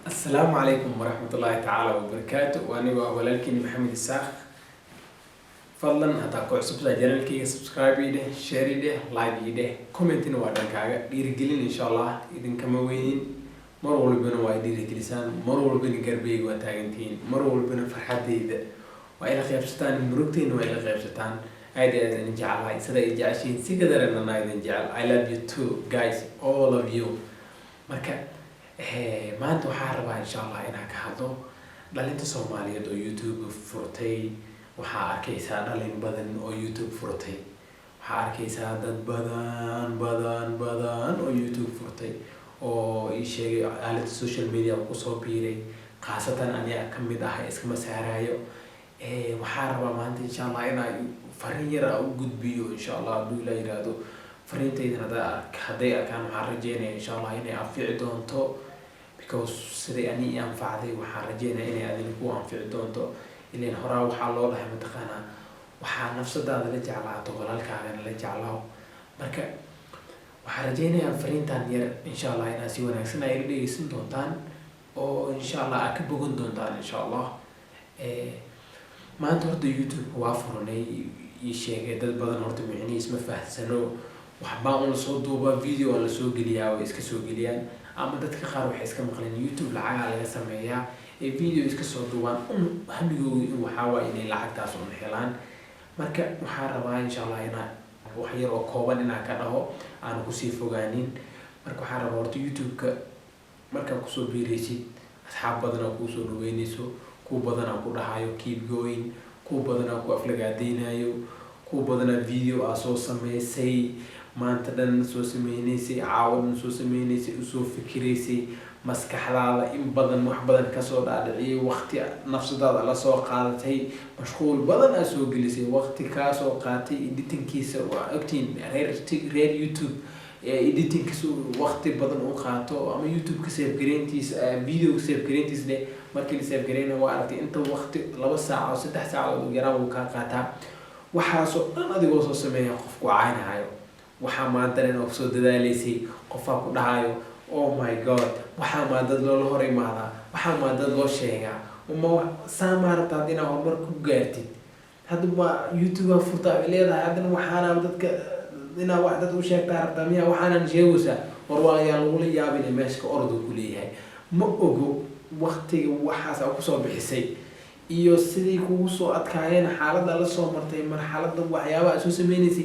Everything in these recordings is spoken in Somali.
السلام عليكم ورحمة الله تعالى وبركاته وأنا ولكن محمد الساخ فضلا هتاكو عصب جانل كي سبسكرايب يده شير يده لايك يده كومنتين وادن كاغا ديرجلين إن شاء الله إذن كما وين مرول بنا وايد ديرجلسان مرول بنا قربي وتاجنتين مرول بنا فرحة ديده وإلى خيبستان مروتين وإلى خيبستان أيدي أذن جعل سدا يجعشين سكدر إننا أيدن جعل I love you too guys all of you marka maanta waxaan rabaa insha Allah inaan ka hadlo dhalinta Soomaaliyeed oo YouTube furtay waxaa arkaysaa dhalin badan oo YouTube furtay waxaa arkaysaa dad badan oo YouTube furtay oo ii sheegay aalada social media ku soo biiray qaasatan aniga kamid ah iska masaarayo waxaan rabaa maanta insha Allah inaan fariin yar u gudbiyo insha Allah haduu la yiraahdo fariintayda haday arkaan waxaan rajeynayaa insha Allah inay anfici doonto because sidii ani anfacday waxaan rajeynayaa inay adina ku anfici doonto ileen horaa waxaa loo dhahay mataqaanaa waxaa nafsadaada la jeclaato walaalkaagana la jeclaaw marka waxaan rajeynayaa fariintan yar insha Allah inaad si wanaagsan ay dhegeysan doontaan oo insha Allah aad ka bogan doontaan insha Allah maanta horta YouTube waa furanay ii sheegay dad badan horta micnihiis ma fahamsano waxba on soo duuba video la soo geliyaa oo iska soo geliyaan ama dadka qaar waxay iska maqleen YouTube lacag laga sameeyaa video iska soo duubaan hamigoodu waxa waa inay lacagtaas u helaan marka waxaan rabaa insha Allah inaan wax yar oo kooban inaan ka dhaho aan ku sii fogaanin marka waxaan rabaa horta YouTube-ka marka ku soo biiraysid asxaab badan oo ku soo dhaweynayso ku badan oo ku dhahayo keep going ku badan oo ku aflagaadeynayo ku badan video soo sameysay maanta dhan soo sameynaysay caawin soo sameynaysay soo fikiraysay maskaxdaada in badan wax badan ka soo dhaadhiciyay waqti nafsadaada la soo qaadatay mashquul badan soo gelisay waqti ka soo qaatay editingkiisa waa ogtiin reer YouTube editingkiisa waqti badan u qaato ama YouTube ka save gareyntiisa video ka save gareyntiisa markii la save gareyna waa aragtay inta waqti 2 saac oo 3 saacadood u yaraan uu ka qaataa waxaasoo dhan adigoo soo sameeya qofku caaynayo waxaa maanta inuu soo dadaalaysay qofaa ku dhahayo oh my god waxaa ma dad loo hor imaadaa waxaa ma dad loo sheegaa uma saamaarta dina hormar ku gaartid hadba YouTube furta leedahay hadana waxaana dadka ina wax dad u sheegtaa rabtaa miya waxaanan sheegaysa war waa yaa lagu la yaabin meeshka ordu ku leeyahay ma ogo waqtiga waxaas ku soo bixisay iyo sidii kugu soo adkaayeen xaaladda la soo martay marxaladda waxyaabaha soo sameeynaysi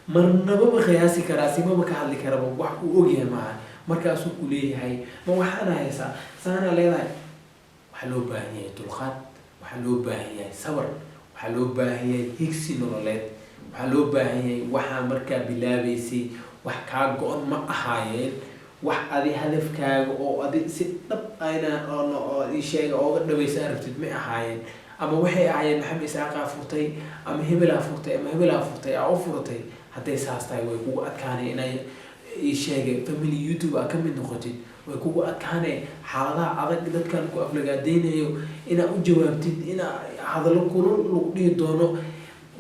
marnaba ma qiyaasi karaa si ma ka hadli karaba wax uu ogyahay maaha markaas uu leeyahay ma waxaan haysaa saana leedahay waxa loo baahan yahay dulqaad waxa loo baahan yahay sabr waxa loo baahan yahay higsi nololeed waxa loo baahan yahay waxa markaa bilaabaysay wax ka go'an ma ahaayeen wax adi hadafkaaga oo adi si dhab ayna oo ii sheegay oo dhawaysa aragtid ma ahaayeen ama waxay ahaayeen maxamed isaaq furtay ama hebel furtay ama hebel furtay oo furtay haday saastay way kugu adkaanay inay ii sheegay family YouTube ka mid noqotid way kugu adkaanay xaaladaha adag dadkan ku aflagaadeynayo ina u jawaabtid ina hadallo kulul lagu dhigi doono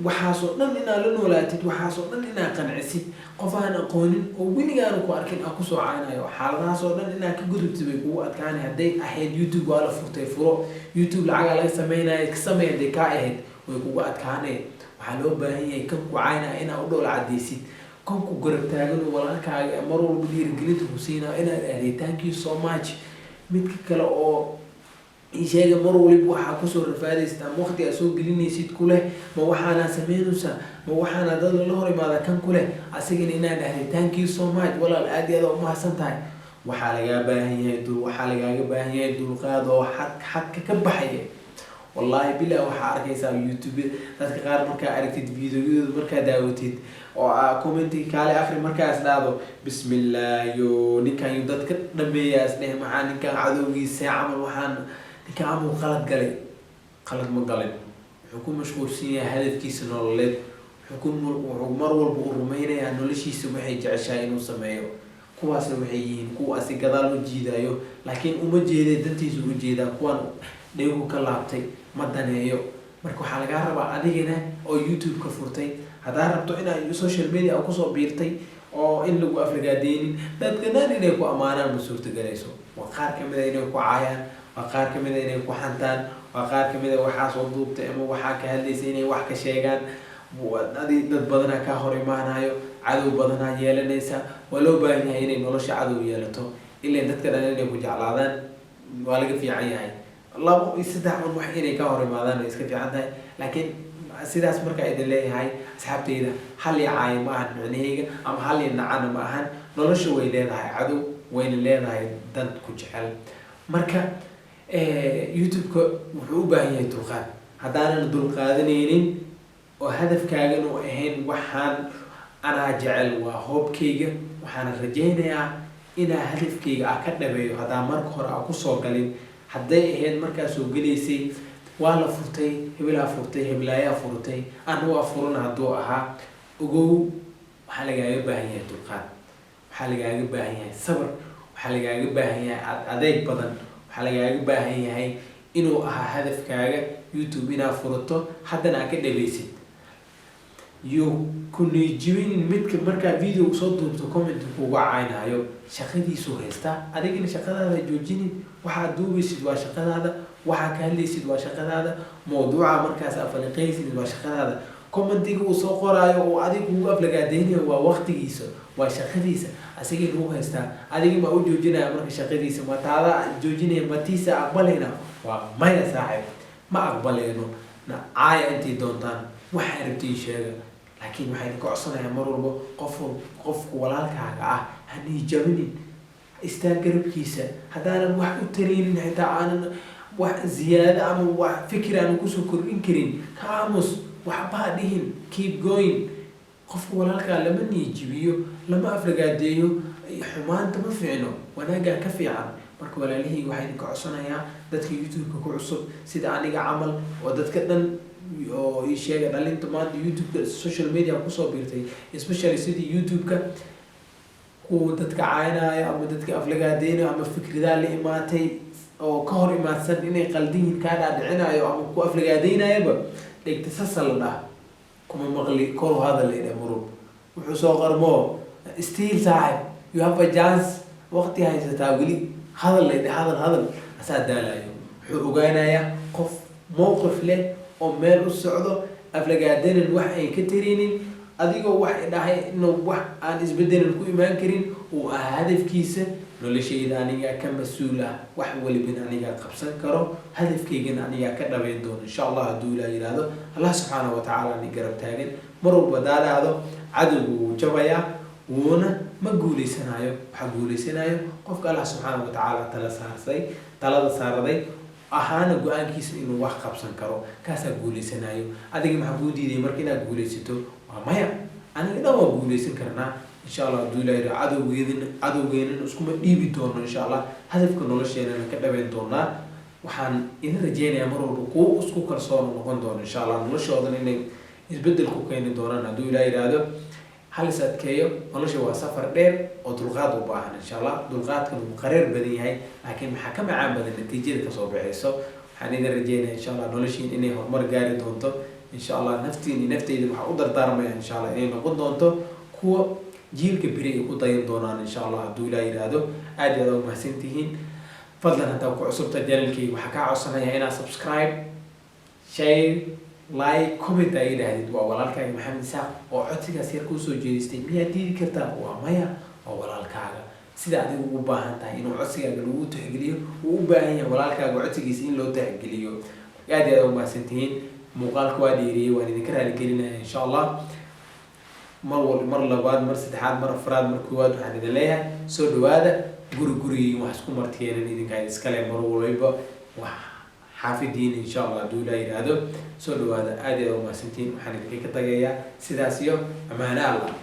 waxaasoo dhan ina la noolaatid waxaasoo dhan ina qancisid qof aan aqoonin oo wiligaan ku arkin ku soo caanayo xaaladahaasoo dhan ina ka gudubtid way kugu adkaanay haday ahayd YouTube wala furtay furo YouTube lacag laga sameeyay ka sameeyay ka ahayd way kugu adkaanay waxa loo baahan yahay kan ku caynaa ina u dhowl cadeysid kan ku garab taagan walaalkaaga mar walba dhiirigelinta ku siinaa ina aad thank you so much mid kale oo isheega mar walba waxa ku soo rafaadaysta waqti aad soo gelinaysid kule ma waxaana sameynaysa ma waxaana dad la hor imaada kan kule asigina ina aad thank you so much walaal aad iyo aad u mahadsantahay waxa laga baahan yahay dulqaad oo xad ka baxaya والله بالله waxa arkaysaa YouTube dadka qaar marka aragtid videoyada marka daawatid oo commenti kale akhri markaas dhaado bismillah yo ninkan dadka dhameeyaas dheh maxaa ninkan cadowgiisa camal waxaan ninkan amu qalad ma galin wuxuu ku mashquulsan yahay hadafkiisa nololeed wuxuu mar walba u rumaynayaa noloshiisa waxay jeceshahay inuu sameeyo kuwaasna waxay yihiin kuwa asi gadaal u jiidayo laakiin uma jeeday dantiisa u jeedaa kuwan dheegu ka laabtay ma daneeyo marka waxa laga rabaa adigina oo YouTube ka furtay hadaa rabto inaad social media ku soo biirtay oo in lagu aflagaadeynin dadka inay ku amaanaan ma suurta galayso waa qaar kamid inay ku caayaan, waa qaar kamid inay ku xantaan, waa qaar kamid waxaa soo duubtay ama waxaa ka hadlaysa inay wax ka sheegaan. dad badanaa ka hor imaanayo, cadow badanaa yeelanaysa. waa loo baahan yahay inay nolosha cadow yeelato ilaa dadka dhan inay ku jeclaadaan waa laga fiican yahay. 2 iyo 3 wax inay ka hor imaadaan way iska fiican tahay, laakiin sidaas marka idin leeyahay asxaabteyda, hal iyo caay ma ahan micnaheyga ama hal iyo nacana ma ahan. nolosha way leedahay cadow, wayna leedahay dad ku jecel. marka youtube-ka wuxuu u baahan yahay dulqaad. haddaanan dulqaadanaynin oo hadafkaagan u ahayn waxaan anaa jecel waa hoobkayga, waxaana rajaynayaa inaa hadafkayga ka dhabeeyo. haddaan marka hore kusoo galin, hadday ahayd markaa soo gelaysay waa la furtay, hebelaa furtay, hebelaayaa furtay, ana waa furana hadduu ahaa, ogow waxaa lagaaga baahan yahay dulqaad, waxaa lagaaga baahan yahay sabr, waxaa lagaaga baahan yahay adeeg badan, waxaa lagaaga baahan yahay inuu ahaa hadafkaaga youtube inaa furato haddana aad ka dhabaysid. kunijibin midka markaa video soo duubto comment kuga caynaayo, shaqadiisu haystaa, adigina shaqadaada joojinin. waxaad duubaysid waa shaqadaada, waxaa ka hadlaysid waa shaqadaada, mawduuca markaas afaliqaysid waa shaqadaada. commentiga uu soo qoraayo oo adiga ugu aflagaadeynayo waa waqtigiisa, waa shaqadiisa, asagii lagu haystaa. adiga ma u joojinaya marka shaqadiisa, ma taada joojinaya, ma tiisa aqbalayna? waa maya saaxiib, ma aqbaleyno. caaya intii doontaan, waxaa rabtiin sheega, laakiin waxay ka codsanayaa mar walba qofku walaalkaaga hanii jabinin, istaag garabkiisa. haddaanan wax u taraynin, xitaa aanan wax ziyaada ama wax fikir aan kusoo kordhin karin, ka aamus, waxbaa dhihin, keep going. qofka walaalkaa lama niijibiyo, lama aflagaadeeyo, xumaanta ma fiicno, wanaagaa ka fiican. marka walaalihii waxay ka codsanayaa dadka youtube-ka ku cusub sida aniga camal, oo dadka dhan oo ii sheega dhalinta maanta youtube-ka social media kusoo biirtay, especially sidii youtube-ka kuwa dadka caynaayo ama dadka aflagaadeynayo ama fikradaa la imaatay oo ka hor imaadsan inay qaldiyin kaa dhaadhicinayo ama ku aflagaadeynayaba, dhegta sasa la dhaha kuma maqli kor hadal ina murug wuxuu soo qarmo still saaxib, you have a chance, waqti haysataa weli, hadal hadal asaa daalayo. wuxuu ogaanayaa qof mowqif leh oo meel u socdo, aflagaadanan wax ay ka tarinin, adigoo wax dhahay inuu wax aan isbedelan ku imaan karin uu hadafkiisa. noloshayda anigaa ka mas-uul wax walibana anigaa qabsan karo, hadafkaygana anigaa ka dhabeyn doono insha allah hadduu ilaa yidhaahdo. allah subxaanahu watacaala ni garab taagan, mar walba daadhaado cadowgu wuu jabayaa, wuuna ma guuleysanayo. waxaa guuleysanayo qofka allah subxaanahu watacaala talada saaraday ahaana go-aankiisa inuu wax qabsan karo, kaasaa guuleysanayo. adiga maxaa kuu diiday marka inaad guuleysato? waa maya, aniga dhan waa guuleysan karnaa insha allah hadduu ilaa yidhaahdo. cadowgeenan iskuma dhiibi doono insha allah, hadafka nolosheenana ka dhabeyn doonaa. waxaan idin rajeynayaa mar walba kuwo isku kalsoon noqon doono insha allah, noloshoodan inay isbedel ku keeni doonaan hadduu ilaa yidhaahdo. hal is adkeeyo, nolosha waa safar dheer oo dulqaad u baahan insha allah. dulqaadkan wuu qareer badan yahay, laakiin maxaa ka macaan badan natiijada kasoo baxayso. waxaan idin rajeynaya insha allah noloshiin inay horumar gaari doonto insha allah. naftiini nafteyda waxaa u dardaarmaya insha allah inay noqon doonto kuwa jiilka beri ay ku dayan doonaan insha allah hadduu ilaa yidhaahdo. aad iyo aad u mahadsantihiin. fadlan haddaa ku cusubta janalkayga waxaa kaa codsanaya inaad subscribe, share, like, comment ay yidhaahdid. waa walaalkaaga maxamed isaaq oo codsigaas yar kuu soo jeedistay. miyaad diidi kartaa? waa maya, waa walaalkaaga. sida adigu ugu baahan tahay inuu codsigaaga lagu tixgeliyo, uu u baahan yahay walaalkaaga codsigiisa in loo tixgeliyo. aad iyo aad u mahadsantihiin. muuqaalka waa dheeriyey, waan idinka raaligelinaya insha allah. mar labaad, mar saddexaad, mar afraad, mar koowaad waxaan idin leeyahay soo dhawaada. gurigii wax isku martiyeenan idinkaa iskale mar walba wax xaafidiin insha allah hadduu ilaa yidhaahdo. soo dhawaada, aad iyo aad u mahadsantihiin. waxaan idinka ka tagayaa sidaas iyo amaano allah.